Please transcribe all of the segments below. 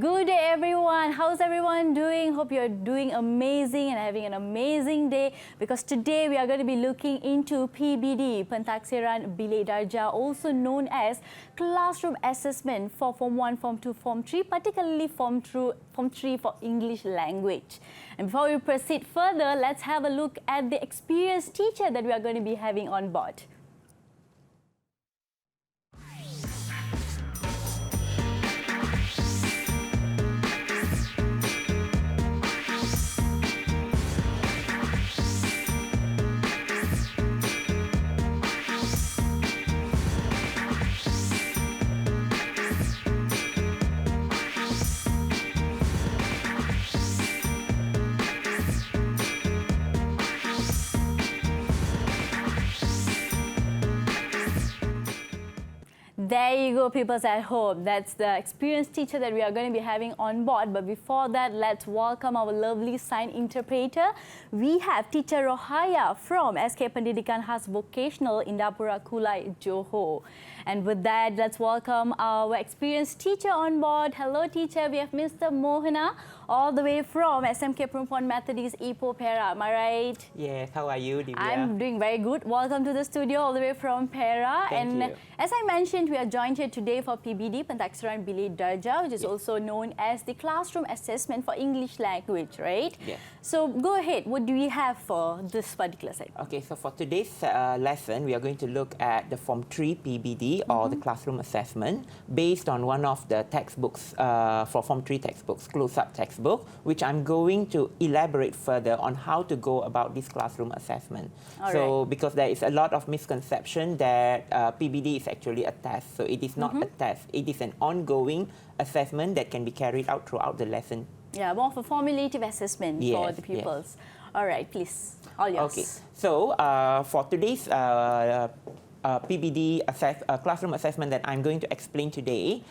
Good day, everyone. How's everyone doing? Hope you're doing amazing and having an amazing day, because today we are going to be looking into PBD, Pentaksiran Bilik Darjah, also known as classroom assessment for Form 1, Form 2, Form 3, particularly Form 3 for English language. And before we proceed further, let's have a look at the experienced teacher that we are going to be having on board. There you go, peoples at home. That's the experienced teacher that we are going to be having on board. But before that, let's welcome our lovely sign interpreter. We have teacher Rohaya from SK Pendidikan Khas Vocational Indapura Kulai, Johor. And with that, let's welcome our experienced teacher on board. Hello, teacher. We have Mr. Mohana, all the way from SMK Perempuan Methodist Ipoh, Perak. Am I right? Yes. How are you, Divya? I'm doing very good. Welcome to the studio all the way from Perak. Thank you. As I mentioned, we are joined here today for PBD, Pentaksiran Bilik Darjah, which is also known as the classroom assessment for English language, right? Yes. So go ahead. What do we have for this particular segment? Okay, so for today's lesson, we are going to look at the Form 3 PBD or the classroom assessment based on one of the textbooks for Form 3 textbooks, close-up textbook, which I'm going to elaborate further on how to go about this classroom assessment. Because there is a lot of misconception that PBD is actually a test. So it is not a test. It is an ongoing assessment that can be carried out throughout the lesson. Yeah, more of a formulative assessment for the pupils. All right, please, all yours. Okay, so for today's PBD classroom assessment that I'm going to explain today,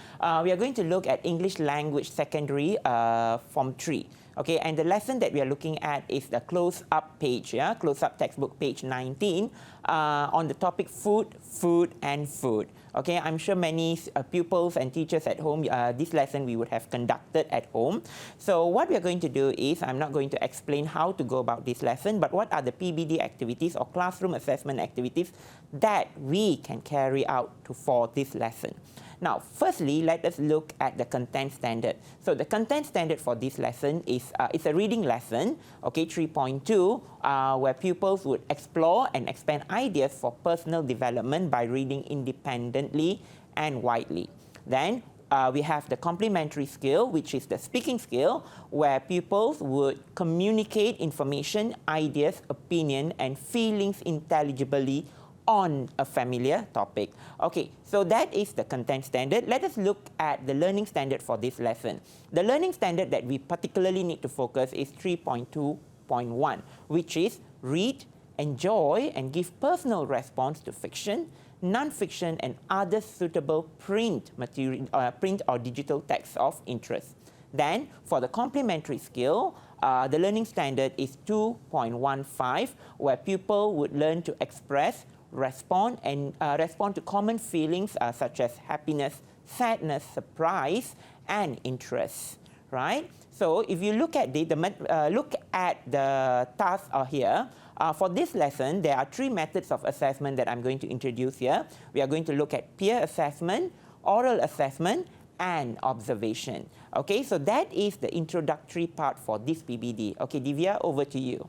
we are going to look at English Language Secondary Form 3. Okay, and the lesson that we are looking at is the close-up page, close-up textbook page 19 on the topic food, food and food. Okay, I'm sure many pupils and teachers at home, this lesson we would have conducted at home. So what we are going to do is, I'm not going to explain how to go about this lesson, but what are the PBD activities or classroom assessment activities that we can carry out for this lesson. Now, firstly, let us look at the content standard. So the content standard for this lesson is it's a reading lesson, okay, 3.2, where pupils would explore and expand ideas for personal development by reading independently and widely. Then we have the complementary skill, which is the speaking skill, where pupils would communicate information, ideas, opinion, and feelings intelligibly on a familiar topic. Okay, so that is the content standard. Let us look at the learning standard for this lesson. The learning standard that we particularly need to focus is 3.2.1, which is read, enjoy, and give personal response to fiction, non-fiction, and other suitable print material, print or digital text of interest. Then, for the complementary skill, the learning standard is 2.15, where people would learn to express, respond to common feelings such as happiness, sadness, surprise, and interest. Right? So if you look at the task here, for this lesson, there are 3 methods of assessment that I'm going to introduce here. We are going to look at peer assessment, oral assessment, and observation. Okay, so that is the introductory part for this PBD. Okay, Divya, over to you.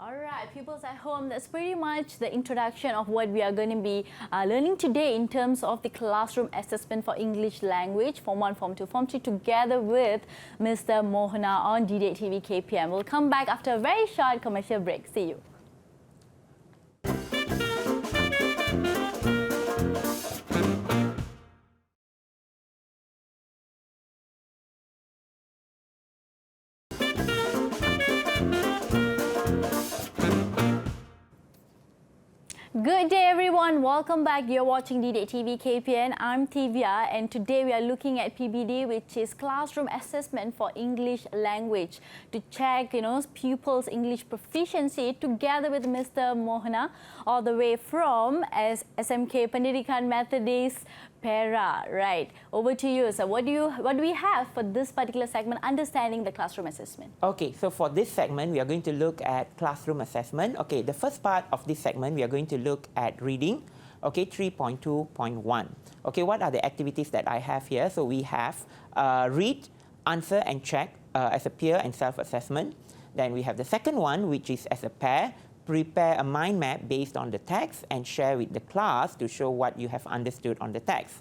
All right, pupils at home, that's pretty much the introduction of what we are going to be learning today in terms of the classroom assessment for English language, Form 1, Form 2, Form 3, together with Mr. Mohana on EduwebTV KPM. We'll come back after a very short commercial break. See you. Good day, everyone. Welcome back. You're watching EduwebTV KPN. I'm Tivia, and today we are looking at PBD, which is classroom assessment for English language, to check, pupils' English proficiency, together with Mr. Mohana, all the way from SMK Pendidikan Methodist Para, right. Over to you. So what do we have for this particular segment, understanding the classroom assessment? Okay, so for this segment, we are going to look at classroom assessment. Okay, the first part of this segment, we are going to look at reading. Okay, 3.2.1. Okay, what are the activities that I have here? So we have read, answer and check as a peer and self-assessment. Then we have the second one, which is as a pair, prepare a mind map based on the text and share with the class to show what you have understood on the text.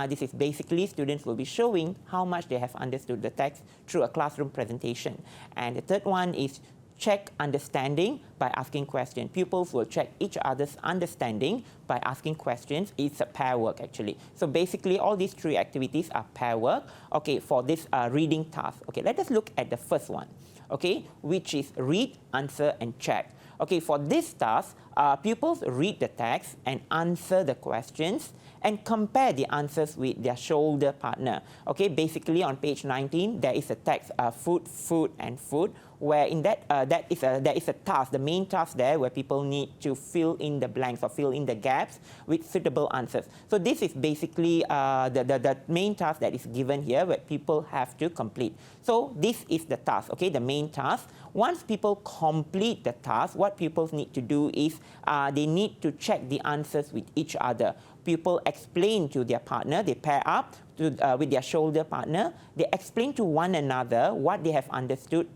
This is basically students will be showing how much they have understood the text through a classroom presentation. And the third one is check understanding by asking questions. Pupils will check each other's understanding by asking questions. It's a pair work actually. So basically all these three activities are pair work, okay, for this reading task. Okay, let us look at the first one, okay, which is read, answer and check. Okay, for this task, pupils read the text and answer the questions and compare the answers with their shoulder partner. Okay, basically on page 19, there is a text, food, food, and food, where in that, there is a task, the main task there, where people need to fill in the blanks or fill in the gaps with suitable answers. So this is basically the main task that is given here, where people have to complete. So this is the task, okay, the main task. Once people complete the task, what pupils need to do is they need to check the answers with each other. People explain to their partner, they pair up with their shoulder partner, they explain to one another what they have understood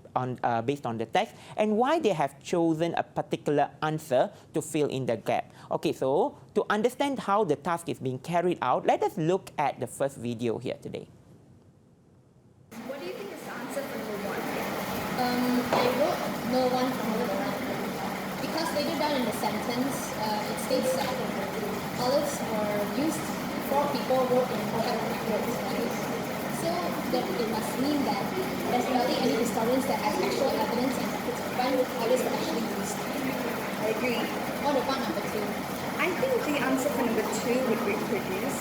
based on the text and why they have chosen a particular answer to fill in the gap. Okay, so to understand how the task is being carried out, let us look at the first video here today. What do you think is the answer for number one? I wrote no one followed around because later down in the sentence it states that olives were used before people wrote in capital words, right? So that it must mean that there's barely any historians that have actual evidence and records of when olives were actually used. I agree. What about number two? I think the answer for number two would reproduce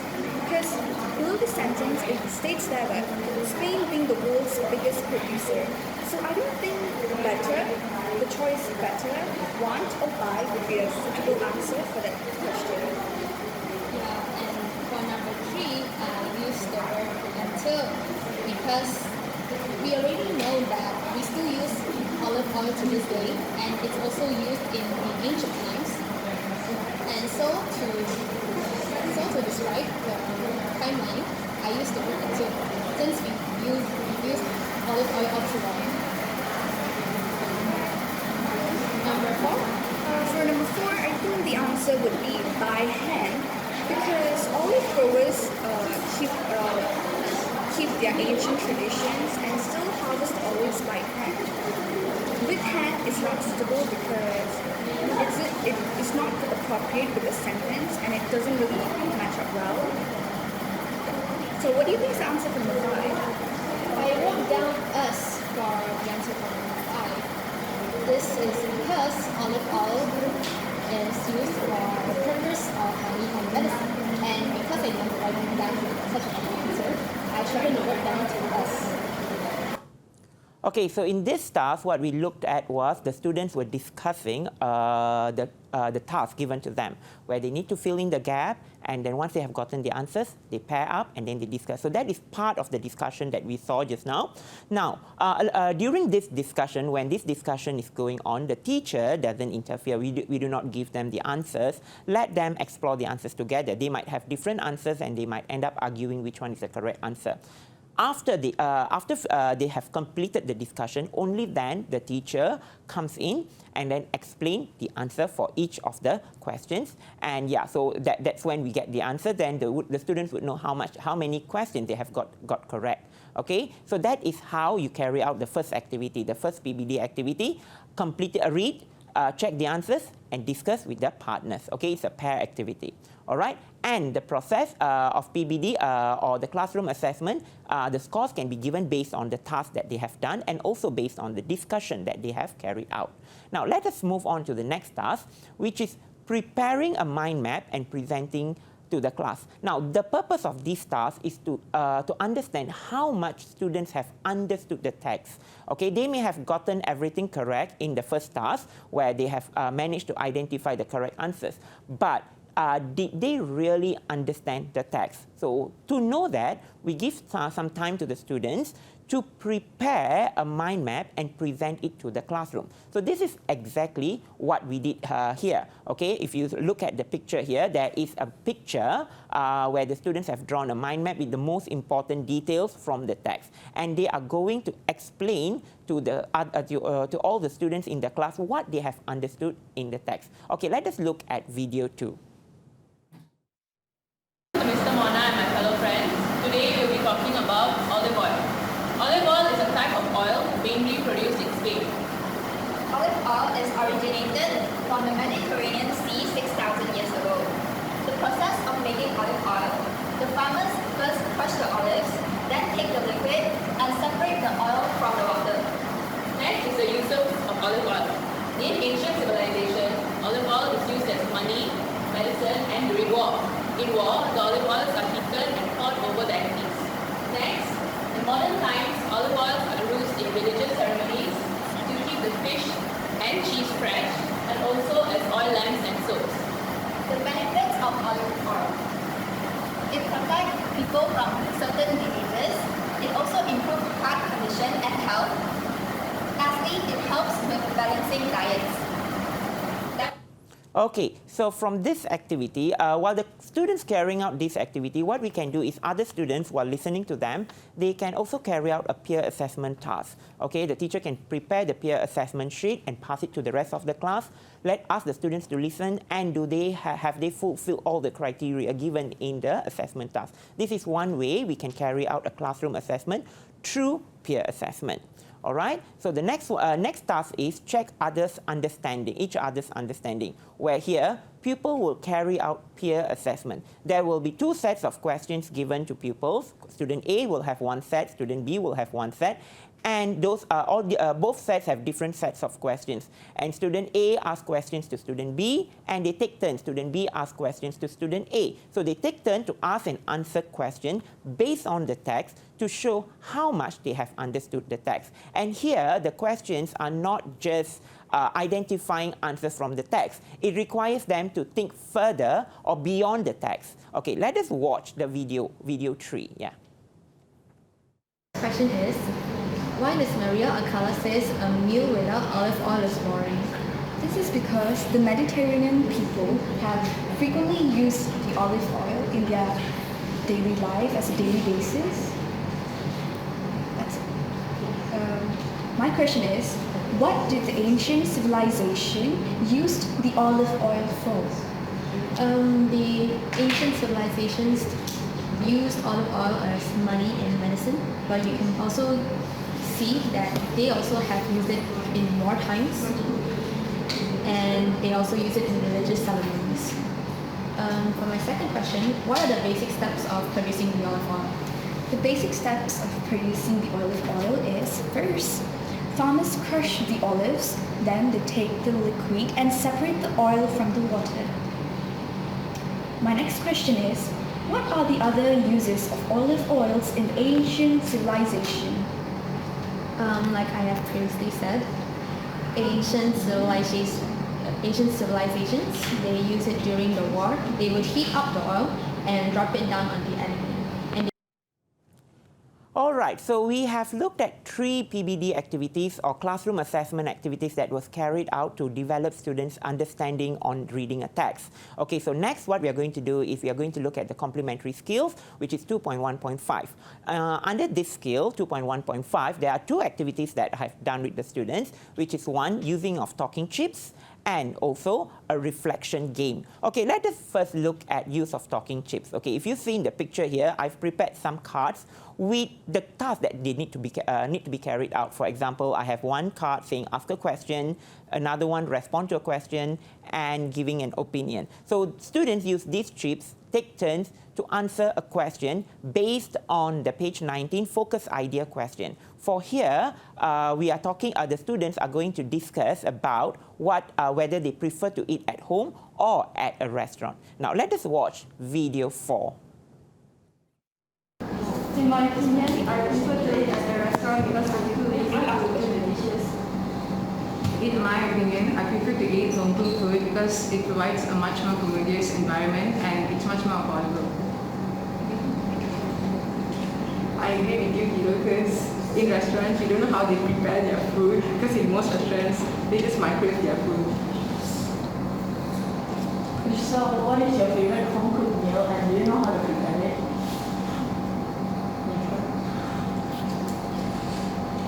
because below the sentence it states there that Spain being the world's biggest producer. So I don't think better, the choice better, want or buy would be a suitable answer for that question. Yeah, and for number three, I used the word until because we already know that we still use olive oil to this day, and it's also used in the ancient times. And so to describe the timeline, I used the word until since we used olive oil all throughout. Number four. For number four, I think the answer would be by hand because olive growers keep their ancient traditions and still harvest olives by hand. With hand is not suitable because it is not appropriate with the sentence and it doesn't really match up well. So what do you think is the answer for number five? I wrote down us for the answer for number five. This is because olive oil is used for the purpose of making medicine, and because I didn't write down such an answer, I shortened the word down to us. Okay, so in this task, what we looked at was the students were discussing the task given to them, where they need to fill in the gap, and then once they have gotten the answers, they pair up and then they discuss. So that is part of the discussion that we saw just now. Now, during this discussion, when this discussion is going on, the teacher doesn't interfere. We do not give them the answers. Let them explore the answers together. They might have different answers and they might end up arguing which one is the correct answer. After they have completed the discussion, only then the teacher comes in and then explain the answer for each of the questions. And yeah, so that's when we get the answer. Then the students would know how many questions they have got correct. Okay, so that is how you carry out the first activity, the first PBD activity. Complete a read, check the answers, and discuss with their partners. Okay, it's a pair activity. All right, and the process of PBD or the classroom assessment, the scores can be given based on the task that they have done and also based on the discussion that they have carried out. Now, let us move on to the next task, which is preparing a mind map and presenting to the class. Now, the purpose of this task is to understand how much students have understood the text. Okay, they may have gotten everything correct in the first task, where they have managed to identify the correct answers. But did they really understand the text? So to know that, we give some time to the students to prepare a mind map and present it to the classroom. So this is exactly what we did here. Okay, if you look at the picture here, there is a picture where the students have drawn a mind map with the most important details from the text, and they are going to explain to to all the students in the class what they have understood in the text. Okay, let us look at video 2. Mr. Mona and my fellow friends, today we'll be talking about olive oil. Olive oil is a type of oil mainly produced in Spain. Olive oil is originated from the Mediterranean Sea 6,000 years ago. The process of making olive oil, the farmers first crush the olives, then take the liquid and separate the oil from the water. Next is the use of olive oil. In ancient civilization, olive oil is used as money, medicine, and during war. In war, the olive oils are heated and poured over the enemies. Next, in modern times, olive oils are used in religious ceremonies to keep the fish and cheese fresh, and also as oil lamps and soaps. The benefits of olive oil. It protects people from certain diseases. It also improves heart condition and health. Lastly, it helps with balancing diets. Okay, so from this activity, while the students carrying out this activity, what we can do is other students, while listening to them, they can also carry out a peer assessment task. Okay, the teacher can prepare the peer assessment sheet and pass it to the rest of the class. Ask the students to listen, and do they have they fulfilled all the criteria given in the assessment task. This is one way we can carry out a classroom assessment through peer assessment. All right. So the next task is check others' understanding, each other's understanding. Where here, pupil will carry out peer assessment. There will be 2 sets of questions given to pupils. Student A will have 1 set, student B will have 1 set. And those both sets have different sets of questions. And student A asks questions to student B, and they take turns. Student B asks questions to student A. So they take turns to ask and answer questions based on the text to show how much they have understood the text. And here, the questions are not just identifying answers from the text. It requires them to think further or beyond the text. Okay, let us watch the video 3. Yeah. Question is, why does Maria Alcala says a meal without olive oil is boring? This is because the Mediterranean people have frequently used the olive oil in their daily life as a daily basis. That's it. My question is, what did the ancient civilization use the olive oil for? The ancient civilizations used olive oil as money and medicine, but you can also see that they also have used it in war times, and they also use it in religious ceremonies. For my second question, what are the basic steps of producing the olive oil? The basic steps of producing the olive oil is, first, farmers crush the olives, then they take the liquid and separate the oil from the water. My next question is, what are the other uses of olive oils in ancient civilization? Like I have previously said, ancient civilizations, they use it during the war. They would heat up the oil and drop it down on the enemy. All right, so we have looked at 3 PBD activities or classroom assessment activities that was carried out to develop students' understanding on reading a text. Okay, so next what we are going to do is we are going to look at the complementary skills, which is 2.1.5. Under this skill, 2.1.5, there are 2 activities that I have done with the students, which is 1, using of talking chips, and also a reflection game. Okay, let us first look at use of talking chips. Okay, if you see in the picture here, I've prepared some cards with the tasks that they need to be carried out. For example, I have 1 card saying ask a question, another one respond to a question, and giving an opinion. So students use these chips, take turns to answer a question based on the page 19 focus idea question. For here, we are talking, the students are going to discuss about whether they prefer to eat at home or at a restaurant. Now let us watch video 4. In my opinion, I prefer to eat at a restaurant because I'm too lazy to cook delicious. in my opinion, I prefer to eat home cooked food because it provides a much more commodious environment and it's much more affordable. I agree with you, Hiro, because in restaurants you don't know how they prepare their food because in most restaurants they just microwave their food. So, what is your favorite home cooked meal and do you know how to prepare it?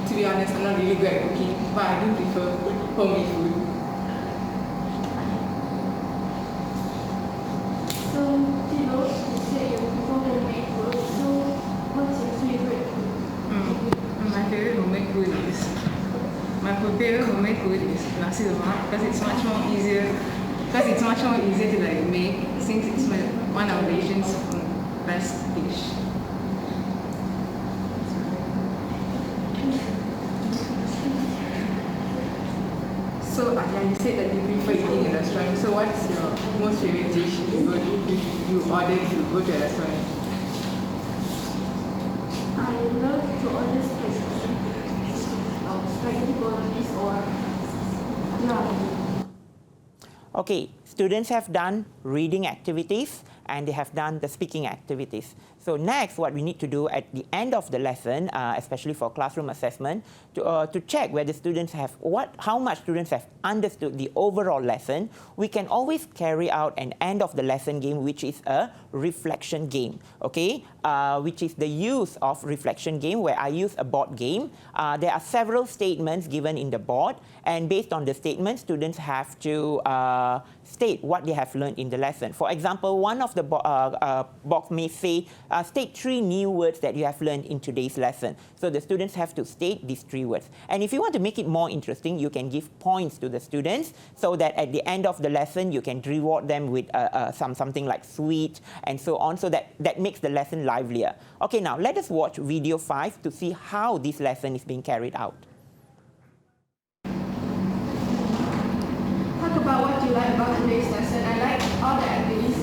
To be honest, I'm not really good at cooking, but I do prefer homemade food. So, Tilo, you say you prefer homemade food. So, what's your favorite food? My favorite homemade food is nasi lemak because it's much more easier. Because it's much more easier to like make since it's one of Asians' best dish. So yeah, you said that you prefer eating in a restaurant. So what's your most favorite dish you order if you go to a restaurant? I love to order spaghetti bolognese or ramen. Okay, students have done reading activities and they have done the speaking activities. So next, what we need to do at the end of the lesson, especially for classroom assessment, to check whether students have how much students have understood the overall lesson, we can always carry out an end of the lesson game, which is a reflection game, okay? Which is the use of reflection game, where I use a board game. There are several statements given in the board, and based on the statements, students have to state what they have learned in the lesson. For example, one of the box may say, state 3 new words that you have learned in today's lesson. So the students have to state these 3 words. And if you want to make it more interesting, you can give points to the students so that at the end of the lesson, you can reward them with something like sweet and so on, so that makes the lesson livelier. Okay, now let us watch video 5 to see how this lesson is being carried out. Talk about what you like about today's lesson. I like all the activities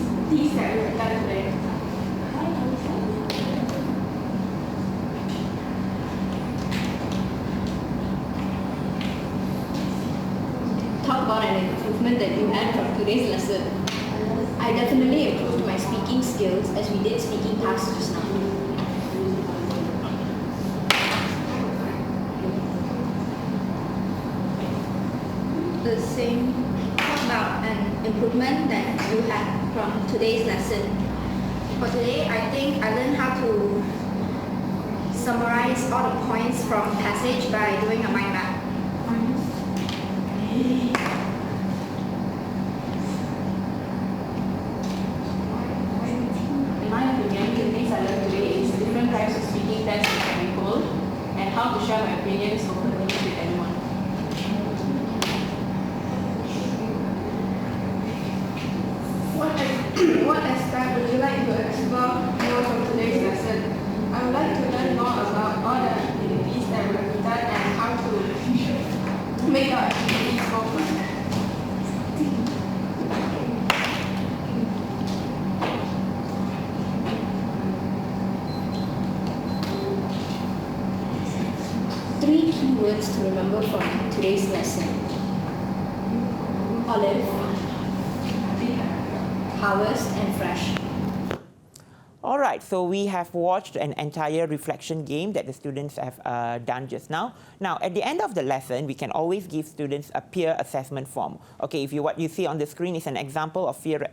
that we have done today. Talk about an improvement that you had from today's lesson. I definitely improved my speaking skills as we did speaking tasks just now. The same. Talk about an improvement that you had from today's lesson. For today, I think I learned how to summarize all the points from passage by doing a mind map. In my opinion, the things I learned today is different types of speaking tests that can be pulled and how to share my opinions openly with anyone. What aspect would you like to explore more from today's lesson? I would like to learn more about all the activities that we have done and how to make our activities more fun. Three key words to remember from today's lesson. Olive, harvest, and fresh. All right, so we have watched an entire reflection game that the students have done just now. Now, at the end of the lesson, we can always give students a peer assessment form. Okay, what you see on the screen is an example of peer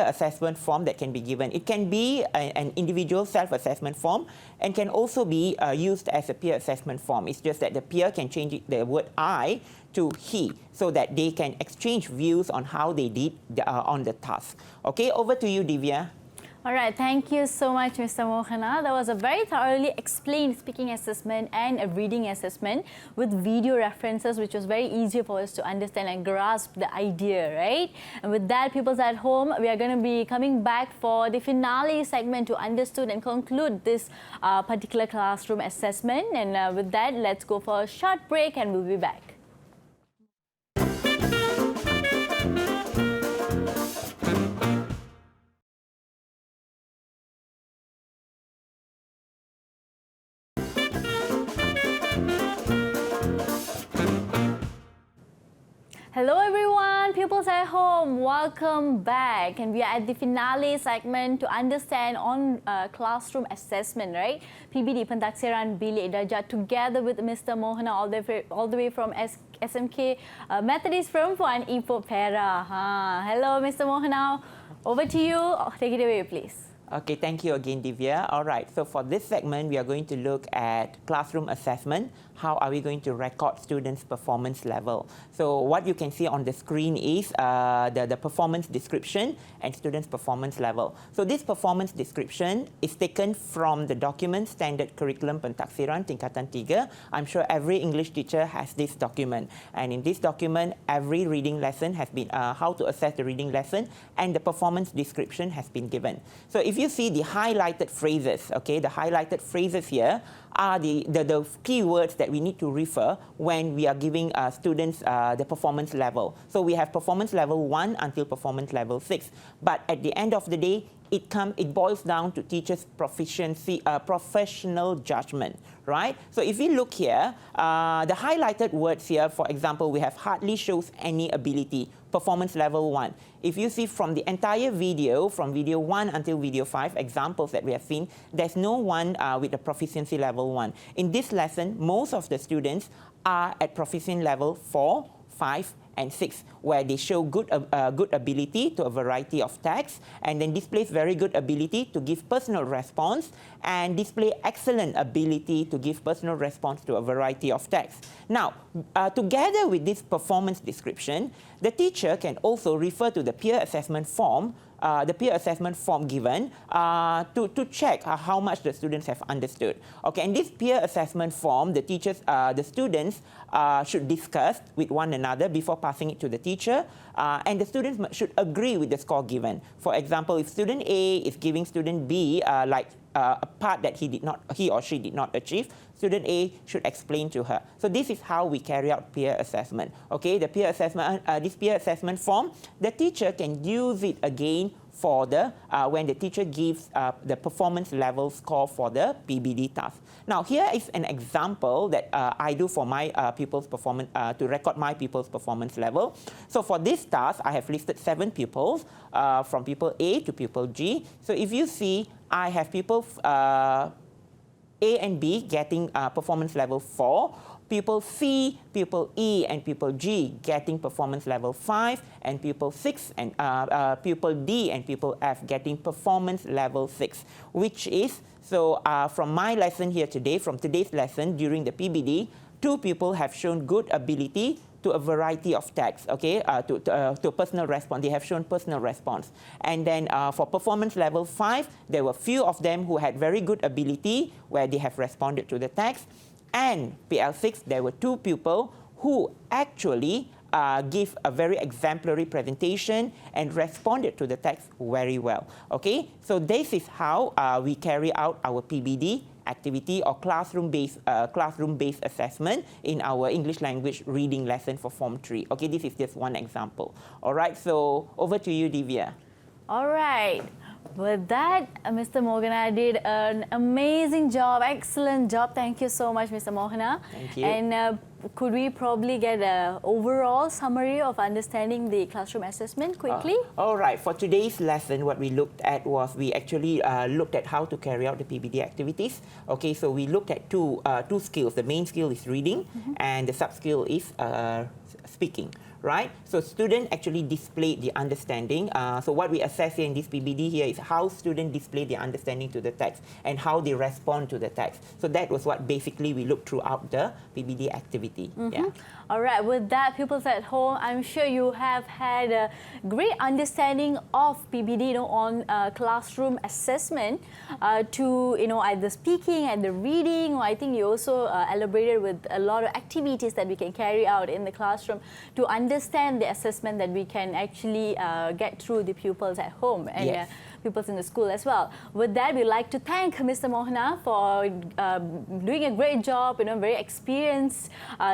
assessment form that can be given. It can be an individual self-assessment form and can also be used as a peer assessment form. It's just that the peer can change the word I to he so that they can exchange views on how they did on the task. Okay, over to you, Divya. All right, thank you so much, Mr. Mohana. That was a very thoroughly explained speaking assessment and a reading assessment with video references, which was very easy for us to understand and grasp the idea, right? And with that, peoples at home, we are going to be coming back for the finale segment to understand and conclude this particular classroom assessment. And with that, let's go for a short break and we'll be back. Hello everyone, pupils at home, welcome back. And we are at the finale segment to understand on classroom assessment, right? PBD Pentaksiran Bilik Darjah together with Mr. Mohana all the way from SMK Methodist Perempuan Ipoh Perak. Hello Mr. Mohana, over to you. Take it away please. Okay, thank you again, Divya. All right, so for this segment, we are going to look at classroom assessment. How are we going to record students' performance level? So what you can see on the screen is the performance description and students' performance level. So this performance description is taken from the document Standard Curriculum Pentaksiran Tingkatan 3. I'm sure every English teacher has this document. And in this document, every reading lesson has been, how to assess the reading lesson, and the performance description has been given. So if you see the highlighted phrases, okay, the highlighted phrases here are the keywords that we need to refer when we are giving students the performance level. So we have performance level 1 until performance level 6. But at the end of the day, it boils down to teachers' proficiency, professional judgment, right? So if we look here, the highlighted words here, for example, we have hardly shows any ability, performance level 1. If you see from the entire video, from video 1 until video 5, examples that we have seen, there's no one with a proficiency level 1. In this lesson, most of the students are at proficiency level 4, 5, and 6, where they show good ability to a variety of texts, and then displays very good ability to give personal response, and display excellent ability to give personal response to a variety of texts. Now, together with this performance description, the teacher can also refer to the peer assessment form, given to check how much the students have understood. Okay, and this peer assessment form, the students should discuss with one another before passing it to the teacher, and the students should agree with the score given. For example, if student A is giving student B a part that he or she did not achieve, student A should explain to her. So this is how we carry out peer assessment. Okay, the peer assessment, this peer assessment form, the teacher can use it again for when the teacher gives the performance level score for the PBD task. Now here is an example that I do for my pupils' performance, to record my pupils' performance level. So for this task, I have listed 7 pupils, from pupil A to pupil G. So if you see, I have pupils A and B getting performance level 4, pupil C, pupil E, and pupil G getting performance level 5, and pupil 6 and pupil D and pupil F getting performance level 6, which is, so from my lesson here today, from today's lesson during the PBD, 2 pupils have shown good ability to a variety of texts, okay, to personal response. They have shown personal response. And then for performance level 5, there were few of them who had very good ability where they have responded to the text. And PL6, there were 2 pupils who actually give a very exemplary presentation and responded to the text very well. Okay, so this is how we carry out our PBD activity or classroom-based assessment in our English language reading lesson for Form 3. Okay, this is just one example. All right, so over to you, Divya. All right. With that, Mr. Mohana did an amazing job, excellent job. Thank you so much, Mr. Mohana. Thank you. And could we probably get an overall summary of understanding the classroom assessment quickly? All right. For today's lesson, what we looked at was we actually looked at how to carry out the PBD activities. Okay, so we looked at two skills. The main skill is reading, and the sub-skill is speaking. Right? So student actually displayed the understanding. So what we assess here in this PBD here is how students display their understanding to the text and how they respond to the text. So that was what basically we looked throughout the PBD activity. Yeah. All right, with that, pupils at home, I'm sure you have had a great understanding of PBD, on classroom assessment to, either speaking and the reading. I think you also elaborated with a lot of activities that we can carry out in the classroom to understand the assessment that we can actually get through the pupils at home. And Yes. pupils in the school as well. With that, we'd like to thank Mr. Mohana for doing a great job, very experienced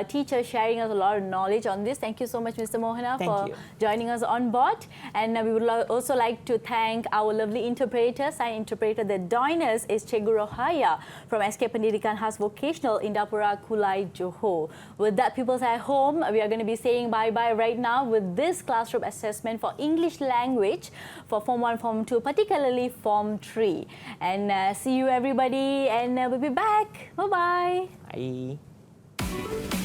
teacher, sharing us a lot of knowledge on this. Thank you so much, Mr. Mohana, for joining us on board. And we would also like to thank our lovely interpreter, sign interpreter that joined us is Cikgu Rohaya from SK Pendidikan Khas Vocational in Dapura Kulai, Johor. With that, pupils at home, we are going to be saying bye-bye right now with this classroom assessment for English language for Form 1, Form 2, particularly Form 3. And see you everybody, and we'll be back. Bye-bye. Bye.